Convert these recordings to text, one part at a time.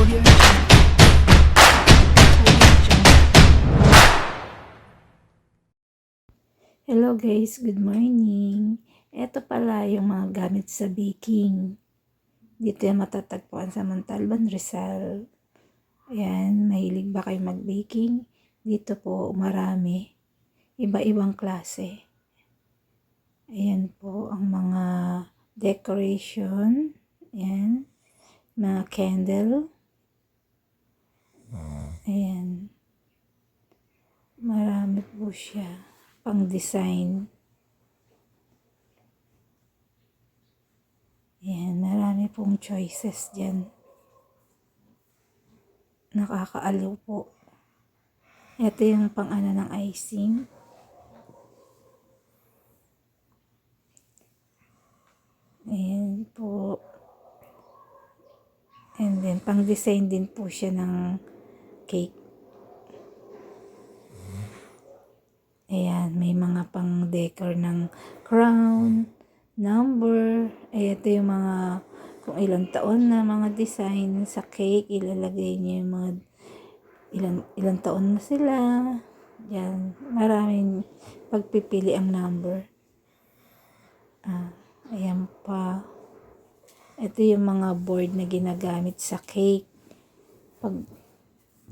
Hello guys, good morning. Ito pala yung mga gamit sa baking. Dito yung matatagpuan sa Montalban, Rizal. Ayan, mahilig ba kayo mag-baking? Dito po marami. Iba-ibang klase. Ayan po ang mga decoration. Ayan, mga candle. Ayan. Marami po siya. Pang design. Ayan, marami pong choices dyan. Nakakaaliw po. Ito yung pang ano ng icing. Ayan po. And then, pang design din po siya ng cake. Ayan, may mga pang decor ng crown, number. Ayan, ito yung mga kung ilang taon na mga design sa cake. Ilalagay niyo yung mga ilang taon na sila. Yan, maraming pagpipili ang number. Ayan pa. Ito yung mga board na ginagamit sa cake.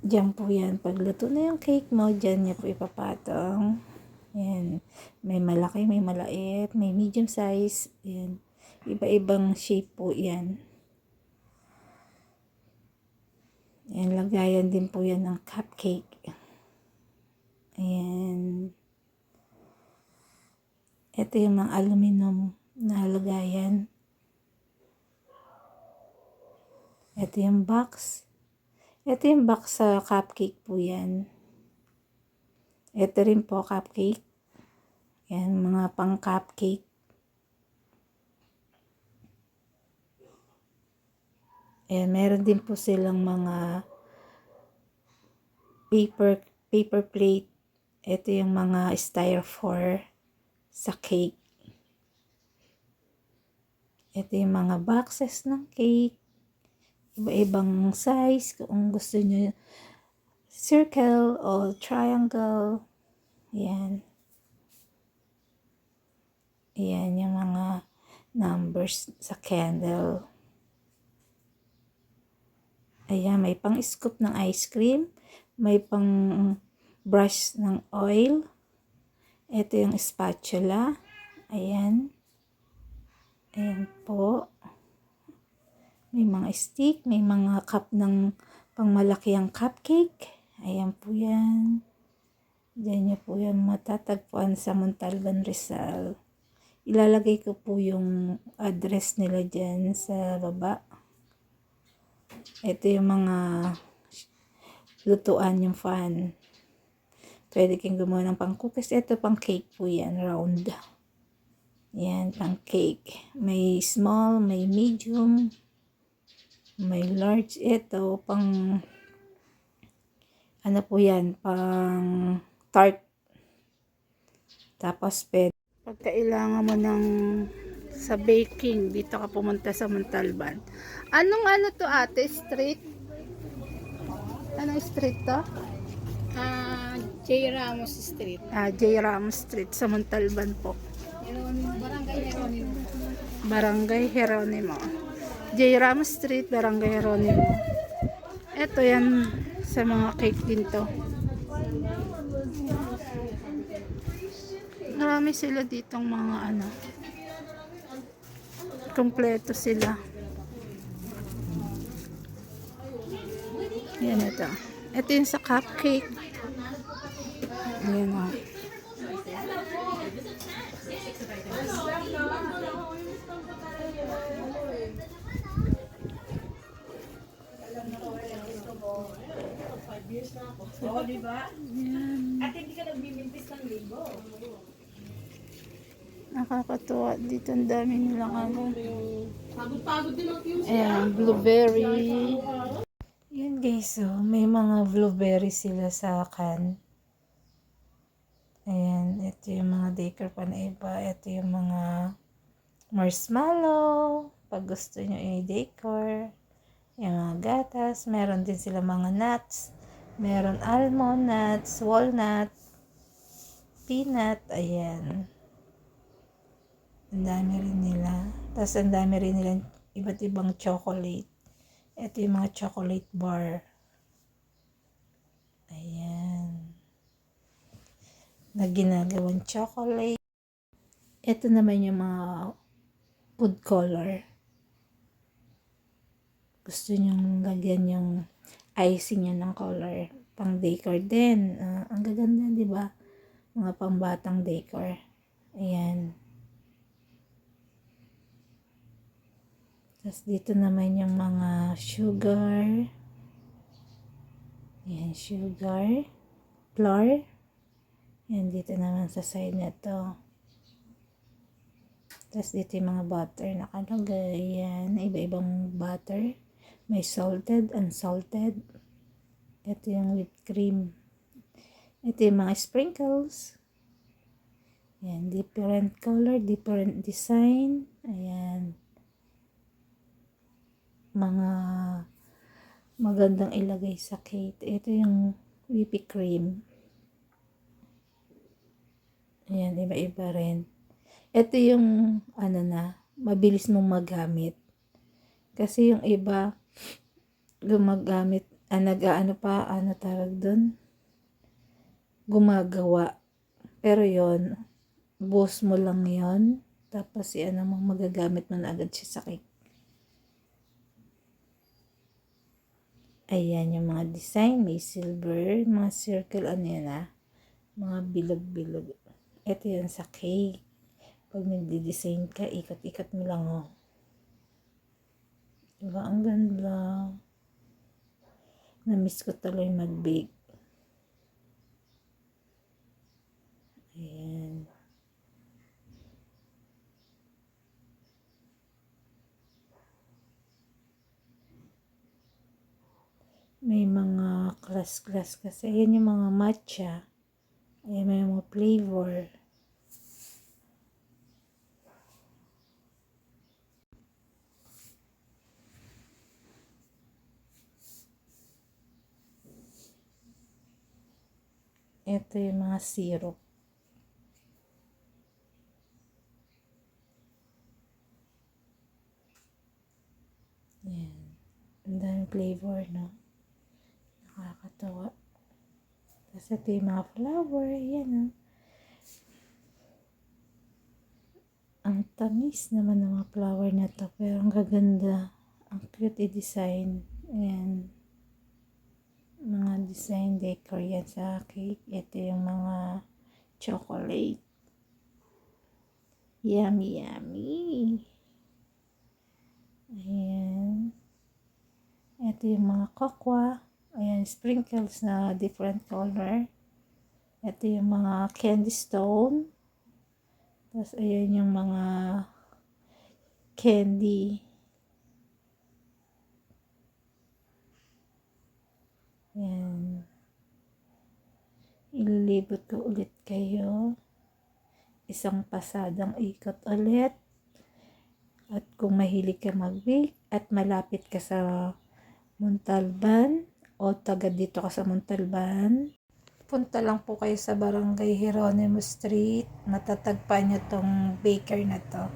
Diyan po yan. Pag luto na yung cake mo, diyan niya po ipapatong. Ayan. May malaki, may maliit, may medium size. Ayan. Iba-ibang shape po yan. Ayan, lagayan din po yan ng cupcake. Ayan. Ito yung mga aluminum na lagayan. Ito yung box. Ito yung box sa cupcake po yan. Ito rin po cupcake. Yan, mga pang cupcake. Ayan, meron din po silang mga paper plate. Ito yung mga styrofoam sa cake. Ito yung mga boxes ng cake. Iba-ibang size kung gusto nyo circle o triangle. Ayan. Ayan yung mga numbers sa candle. Ayan, may pang scoop ng ice cream. May pang brush ng oil. Ito yung spatula. Ayan. Ayan po. May mga stick, may mga cup ng pangmalaki ang cupcake. Ayan po yan. Diyan nyo po yan matatagpuan sa Montalban, Rizal. Ilalagay ko po yung address nila dyan sa baba. Ito yung mga lutuan yung fan. Pwede kang gumawa ng pang cookies. Ito pang cake po yan, round. Yan, pang cake. May small, may medium. May large. Ito, pang ano po yan, pang tart. Tapos, pag kailangan mo ng sa baking, dito ka pumunta sa Montalban. Anong ano to ate? Street? Anong street to? J. Ramos Street. J. Ramos Street sa Montalban po. Barangay Jeronimo. Barangay Jeronimo. J. Ramos Street, Barangay Jeronimo. Ito yan sa mga cake din to. Marami sila ditong mga ano. Kompleto sila. Yan ito. Ito yung sa cupcake. Ayan o. Oo, di ba? At hindi ka nagbimintis ng linggo. Nakakatuwa dito. Ang dami nilang ano. Pagod-pagod din ang fuse. Ayan, blueberry. Yan guys, oh, may mga blueberry sila sa can. Ayan, ito yung mga decor pa na iba. Ito yung mga marshmallow. Pag gusto nyo i-decor. Yung mga gatas, meron din sila mga nuts. Meron almond nuts, walnut, peanut, ayan. Ang dami rin nila. Tapos ang dami rin nilang iba't ibang chocolate. Ito yung mga chocolate bar. Ayan. Na ginagawang chocolate. Ito naman yung mga food color. Gusto nyong lagyan yung icing nyo ng color. Pang decor din. Ang gaganda, di ba? Mga pambatang decor. Ayan. Tapos dito naman yung mga sugar. Ayan, sugar. Flour. Ayan, dito naman sa side na to. Tapos dito yung mga butter nakalagay. Ayan, iba-ibang butter. May salted, unsalted. Ito yung whipped cream. Ito yung mga sprinkles. Ayan, different color, different design. Ayan. Mga magandang ilagay sa cake. Ito yung whipped cream. Ayan, iba-iba rin. Ito yung, mabilis mong magamit. Kasi yung iba, gumagamit, tawag dun? Gumagawa. Pero yon buhos mo lang yon tapos magagamit mo na agad siya sa cake. Ayan yung mga design, may silver, mga circle, mga bilog-bilog. Ito yan sa cake. Pag nagdi-design ka, ikat-ikat mo lang, oh. Diba, ang ganda. Na-miss ko tuloy mag-bake. Ayan. May mga class kasi. Ayan yung mga matcha. Ayan, may mga flavor. Ito yung mga syrup. Ayan. Ang daming flavor, no? Nakakatawa. Tapos ito yung mga flower. Ayan, no? Ang tamis naman ng mga flower na to. Pero ang gaganda. Ang cute i-design. Ayan. Mga design decor yan sa cake. Ito yung mga chocolate. Yummy, yummy. Ayan. Ito yung mga cocoa. Ayan, sprinkles na different color. Ito yung mga candy stone. Tapos, ayan yung mga candy. Ayan. Ililibot ko ulit kayo. Isang pasadang ikot ulit. At kung mahilig ka mag-bake at malapit ka sa Montalban o taga dito ka sa Montalban, punta lang po kayo sa Barangay Geronimo Street. Matatagpan nyo tong baker na to.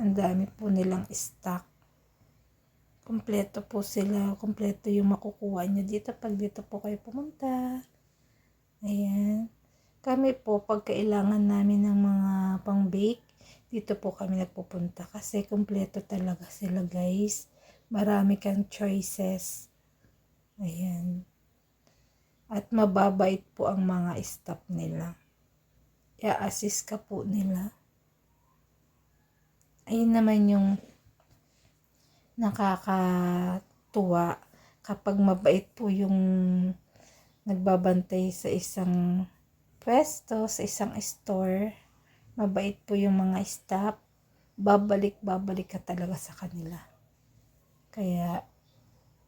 Ang dami po nilang stock. Kompleto po sila. Kompleto yung makukuha nyo dito pag dito po kayo pumunta. Ayan. Kami po, pag kailangan namin ng mga pang-bake, dito po kami nagpupunta. Kasi kompleto talaga sila, guys. Marami kang choices. Ayan. At mababait po ang mga staff nila. I-assist ka po nila. Ayun naman yung nakakatuwa kapag mabait po yung nagbabantay sa isang pwesto, sa isang store. Mabait po yung mga staff. Babalik ka talaga sa kanila. Kaya,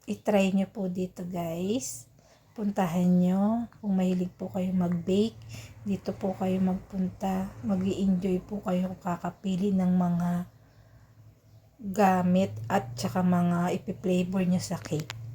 itry nyo po dito, guys. puntahan nyo. Kung mahilig po kayo mag-bake, dito po kayo magpunta. Mag-i-enjoy po kayo kakapili ng mga gamit at saka mga ipi-flavor nyo sa cake.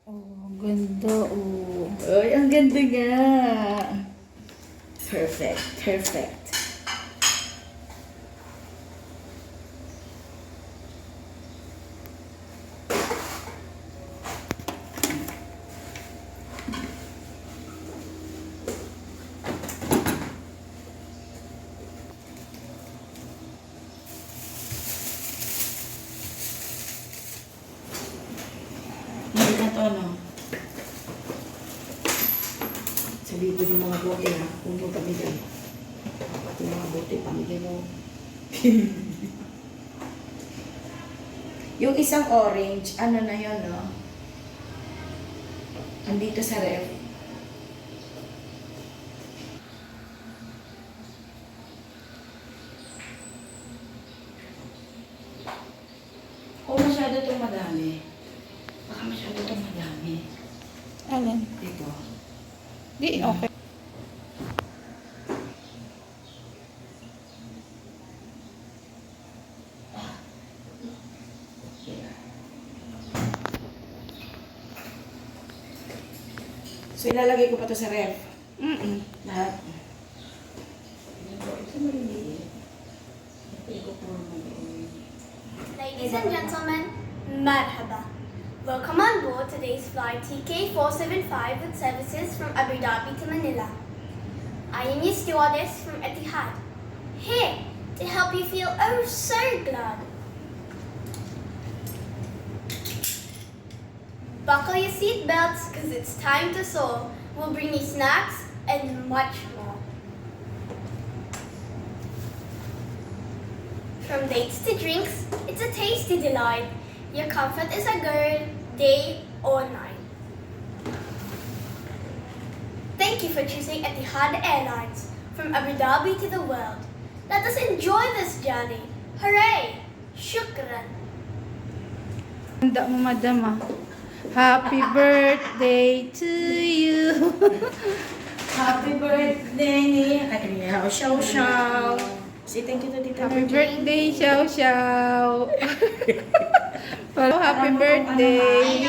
Oh, ganda oh. Ay, ang ganda nga. Perfect, perfect. Hindi na to, no? Sabi ko yung mga bote ha, kung mo kami dyan. Dapat yung mga bote, pamigay mo. Yung isang orange, ano na yun, no? Andito sa ref. O masyado itong madami. Baka masyado itong madami. Alin? Dito. Di, okay. So, ilalagay ko pa to sa ref. Mm-mm. Lahat. Ito maliliit. Ito po maliliit. Ladies and gentlemen, Marhaba. Welcome on board today's flight TK475 with services from Abu Dhabi to Manila. I am your stewardess from Etihad, here to help you feel oh so glad. Buckle your seatbelts because it's time to soar. We'll bring you snacks and much more. From dates to drinks, it's a tasty delight. Your comfort is a girl, day or night. Thank you for choosing Etihad Airlines. From Abu Dhabi to the world. Let us enjoy this journey. Hooray! Shukran. Ganda mo, madam ah. Happy birthday to you. Happy birthday! Ay, kanina. Show, show. Say thank you to Tita Happy Margie. birthday, Xiao Xiao. Happy birthday.